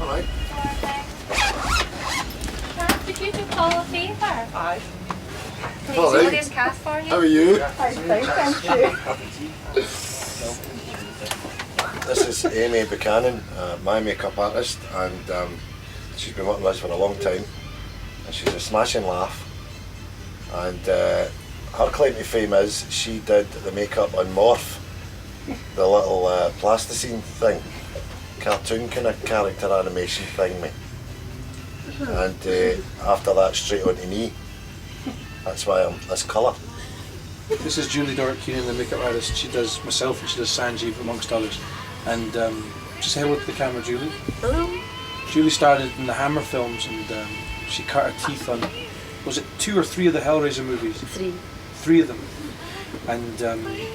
Alright. Did you do Paul a favour? Aye. Please, All right. William's cast for you. How are you? Thank you. This is Amy Buchanan, my makeup artist, and she's been working with us for a long time. And she's a smashing laugh. And her claim to fame is she did the makeup on Morph, the little plasticine thing, cartoon kind of character animation thing, mate. And after that, straight on to me. That's why I'm this colour. This is Julie Dort Keenan, the makeup artist. She does myself and she does Sanjeev amongst others. And just say hello to the camera, Julie. Hello. Julie started in the Hammer films and she cut her teeth on, was it 2 or 3 of the Hellraiser movies? 3. 3 of them. And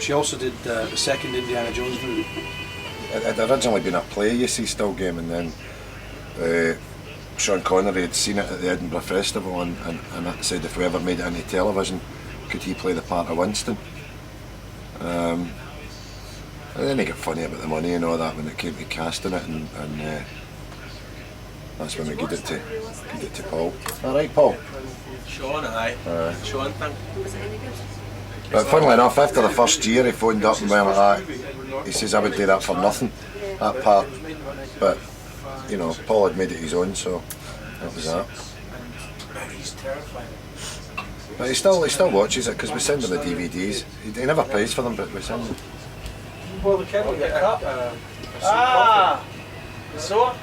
she also did the second Indiana Jones movie. It had originally been a play, you see, Still Game, and then Sean Connery had seen it at the Edinburgh Festival and said if we ever made it into television, could he play the part of Winston? And then he got funny about the money and all that when it came to casting it, and that's when we gave it to Paul. Alright, Paul? Sean, aye. Sean, thank you. Was it any good? But funnily enough, after the first year he phoned up and went like that, he says I would do that for nothing, that part. But, you know, Paul had made it his own, so that was that. He's terrifying. But he still watches it because we send him the DVDs. He never pays for them, but we send them. Well, the kid will get a cup. Ah! So?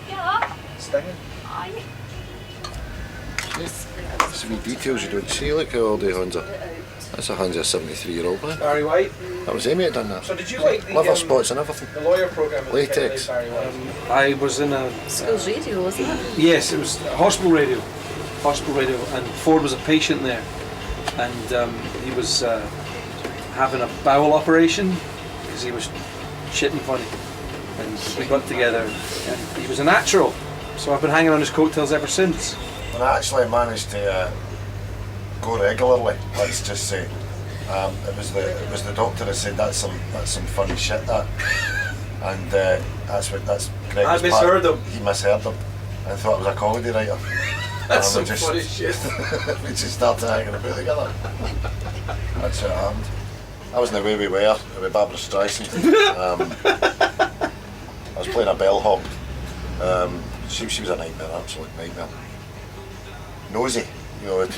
Yeah. Stinging. Aye. Some wee details you don't see, look how old the hands are. That's a hands of a 73-year-old man. Barry White. That was Amy that done that. So did you like the Liver spots and everything. the lawyer program? with Latex. Barry White? I was in a... School's radio, wasn't it? Yes, it was hospital radio. Hospital radio, and Ford was a patient there. And he was having a bowel operation because he was shitting funny. And we got together, and he was a natural. So I've been hanging on his coattails ever since. And I actually managed to go regularly, let's just say. It was the doctor that said that's some funny shit, that. And that's Greg. I misheard him. He misheard him and thought it was a comedy writer. That's some And we funny shit. we just started hanging about together. That's how it happened. I was in The Way We Were with Barbara Streisand. I was playing a bellhop. She was a nightmare, absolute nightmare. Nosy, you know, if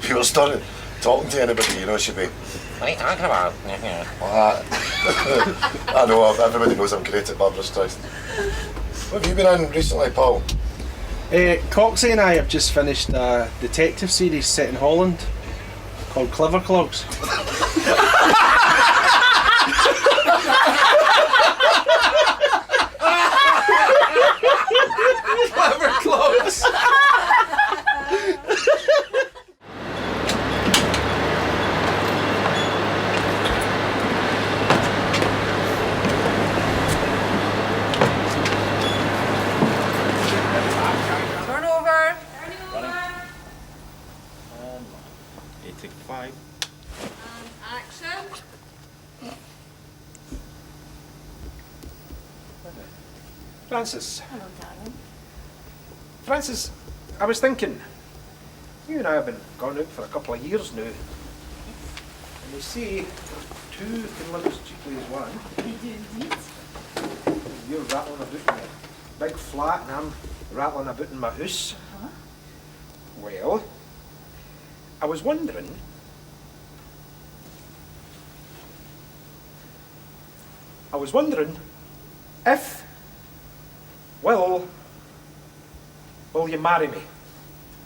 you were starting talking to anybody, you know, she'd be, what are you talking about? Like that. I know, everybody knows I'm great at Barbara Streisand. What have you been in recently, Paul? Coxie and I have just finished a detective series set in Holland called Clever Clogs. Clever clothes. Turn over. Take 5. Action. Francis. Hello, darling. Francis, I was thinking, you and I have been gone out for a couple of years now. And they say two can live as cheaply as one. They do indeed. You're rattling about in a big flat and I'm rattling about in my house. Huh? Well, I was wondering, if, will you marry me?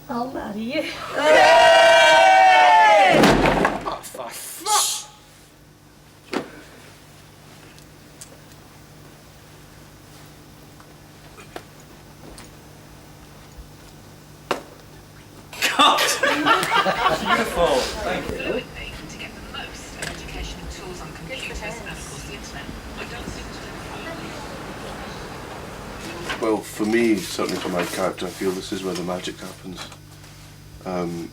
I'll marry you. Oh, for fuck! Beautiful. Thank you. To get the most educational tools on computers and of course the internet. I don't seem to Well, for me, certainly for my character, I feel this is where the magic happens.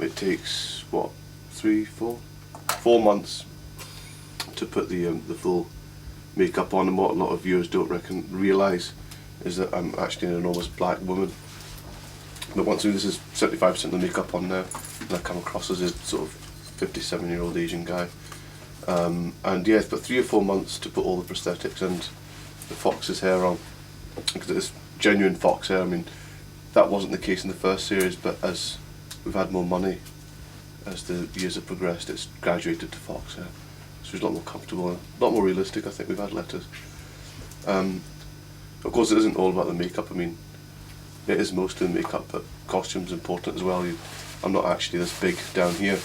It takes, what, 4 months to put the full makeup on, and what a lot of viewers don't realise is that I'm actually an enormous black woman. But once this is 75% of the makeup on now, and I come across as a sort of 57-year-old Asian guy. And yeah, it's about 3 or 4 months to put all the prosthetics and the fox's hair on, because it's genuine fox hair. I mean, that wasn't the case in the first series, but as we've had more money, as the years have progressed, it's graduated to fox hair. So it's a lot more comfortable, a lot more realistic. I think we've had letters. Of course, it isn't all about the makeup. I mean, it is mostly the makeup, but costume's important as well. I'm not actually this big down here,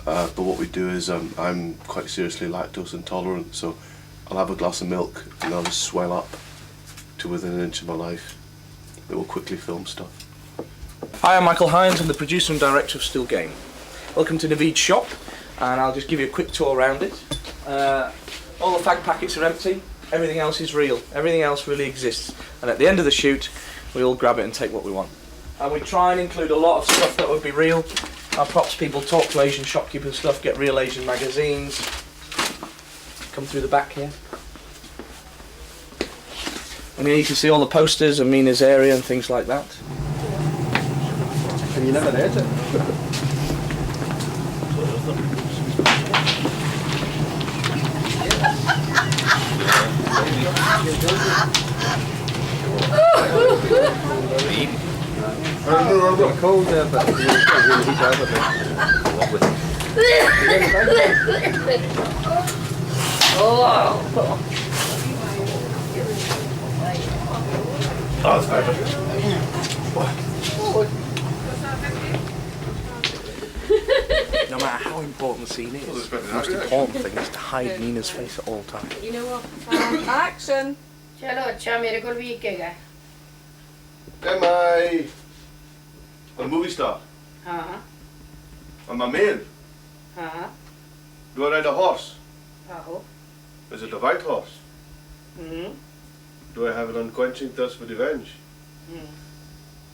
but what we do is I'm quite seriously lactose intolerant, so I'll have a glass of milk and I'll just swell up to within an inch of my life. It will quickly film stuff. Hi, I'm Michael Hines. I'm the producer and director of Still Game. Welcome to Naveed's shop, and I'll just give you a quick tour around it. All the fag packets are empty. Everything else is real. Everything else really exists. And at the end of the shoot, we all grab it and take what we want. And we try and include a lot of stuff that would be real. Our props people talk to Asian shopkeepers and stuff, get real Asian magazines. Come through the back here. And here you can see all the posters of Mina's area and things like that. And you never ate it. Cold there, but heat out of No matter how important the scene is, the most important thing is to hide Nina's face at all times. You know what? Action. चलो अच्छा मेरे को भी कहेगा Am I a movie star? हाँ Am I male? हाँ Do I ride a horse? आहो Is it a white horse? Do I have an unquenching thirst for revenge?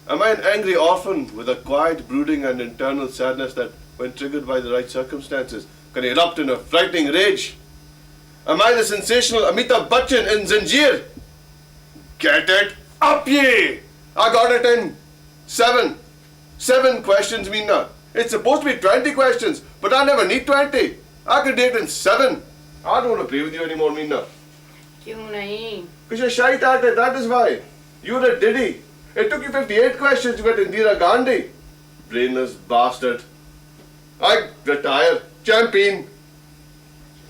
Am I an angry orphan with a quiet brooding and internal sadness that, when triggered by the right circumstances, can erupt in a frightening rage? Am I the sensational Amitabh Bachchan in Zanjeer? Get it up, ye! I got it in 7. 7 questions, Meena. It's supposed to be 20 questions, but I never need 20. I could do it in 7. I don't want to play with you anymore, Meena. क्यों नहीं Because you're shy at it, that is why. You're a diddy. It took you 58 questions to get Indira Gandhi. Brainless bastard. I retire. Champion.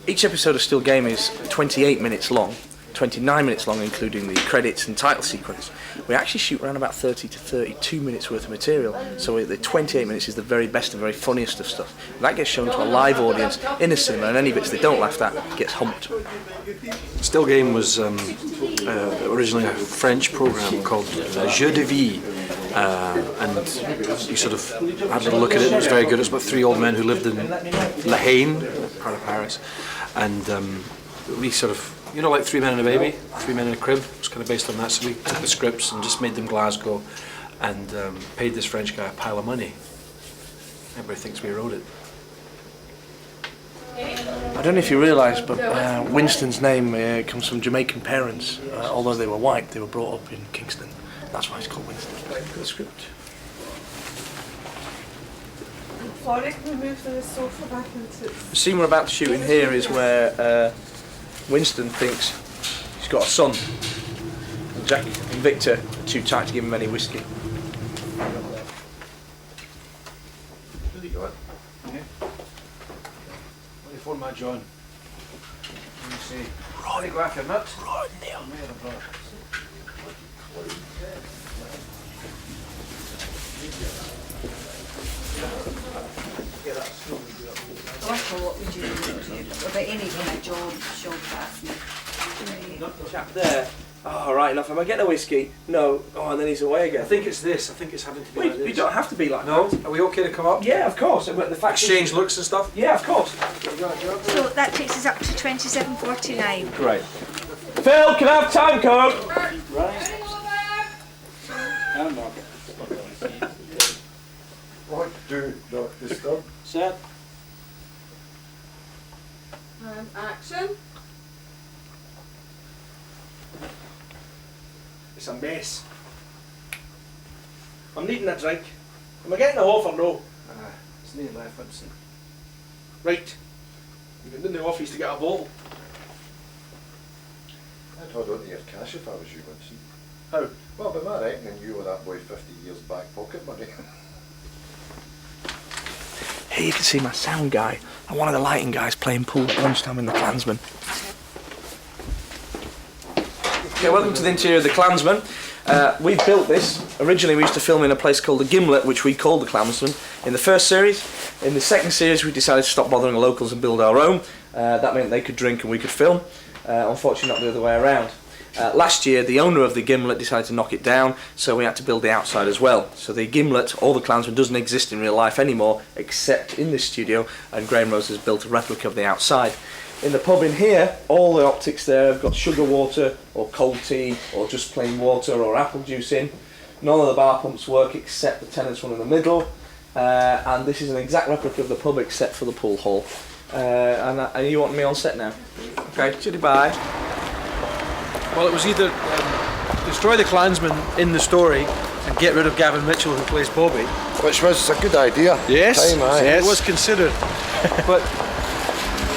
Each episode of Still Game is 28 minutes long, 29 minutes long including the credits and title sequence. We actually shoot around about 30 to 32 minutes worth of material, so the 28 minutes is the very best and very funniest of stuff. That gets shown to a live audience in a cinema, and any bits they don't laugh at gets humped. Still Game was originally a French program called Jeux de Vie, and you sort of had a little look at it. It was very good. It was about 3 old men who lived in La Haine, part of Paris, and we sort of, you know, like 3 Men and a Baby, 3 Men in a Crib. It was kind of based on that. So we took the scripts and just made them Glasgow, and paid this French guy a pile of money. Everybody thinks we wrote it. I don't know if you realise, but Winston's name comes from Jamaican parents. Although they were white, they were brought up in Kingston. That's why it's called Winston. The script. Florrie, can we move the sofa back into The scene we're about to shoot in here is where Winston thinks he's got a son. And Jack and Victor are too tight to give him any whiskey. Phone my John. Let me see. Right, go after nut. Right now. What would you do about anything that John asked me? Chap there. Oh, right enough. Am I getting a whiskey? No. Oh, and then he's away again. I think it's this. I think it's having to be like this. You don't have to be like No? that. Are we okay to come up? Yeah, of course. But the fact Exchange is, looks and stuff? yeah, of course. So that takes us up to 27.49. Great. Phil, can I have time code? What do not disturb? Set. and action. It's a mess. I'm needing a drink. Am I getting a offer? No. It's not left, Vincent. Right. I'm going in the office to get a bottle. I'd hold on to your cash if I was you, Vincent. How? Well, by my reckoning, you were that boy 50 years back pocket money. Here you can see my sound guy and one of the lighting guys playing pool at lunchtime in the Klansman. Okay, welcome to the interior of the Klansman. We built this. Originally we used to film in a place called the Gimlet, which we called the Klansman in the first series. In the second series we decided to stop bothering the locals and build our own. That meant they could drink and we could film. Unfortunately not the other way around. Last year the owner of the Gimlet decided to knock it down, so we had to build the outside as well. So the Gimlet, or the Klansman, doesn't exist in real life anymore except in this studio, and Graham Rose has built a replica of the outside. In the pub in here, all the optics there have got sugar water or cold tea or just plain water or apple juice in. None of the bar pumps work except the tenants one in the middle, and this is an exact replica of the pub except for the pool hall. And you want me on set now? Okay, chitty bye. Well, it was either destroy the Klansman in the story and get rid of Gavin Mitchell, who plays Bobby. Which was a good idea. Yes, Time, aye. it was considered. But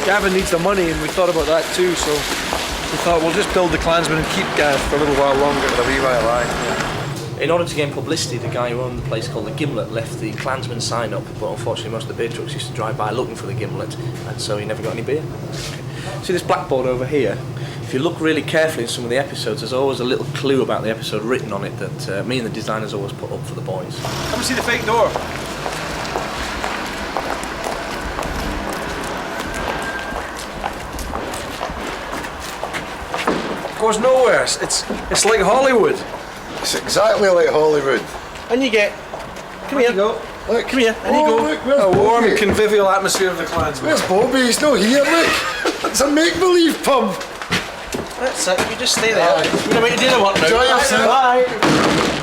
Gavin needs the money, and we thought about that too, so we thought we'll just build the Klansman and keep Gav for a little while longer. For a wee while, aye. In order to gain publicity, the guy who owned the place called the Gimlet left the Klansman sign up, but unfortunately most of the beer trucks used to drive by looking for the Gimlet, and so he never got any beer. See this blackboard over here? If you look really carefully in some of the episodes, there's always a little clue about the episode written on it that me and the designers always put up for the boys. Come and see the fake door. It goes nowhere. It's like Hollywood. It's exactly like Hollywood. And you get. Come here. Go. Look. Come here. And you go. Look, where's A warm, Bobby? convivial atmosphere of the Klansman. Where's Bobby? He's not here, look. It's a make-believe pub. That's it. You just stay there. Aye. You're going to make your dinner work now. Enjoy yourself. Bye.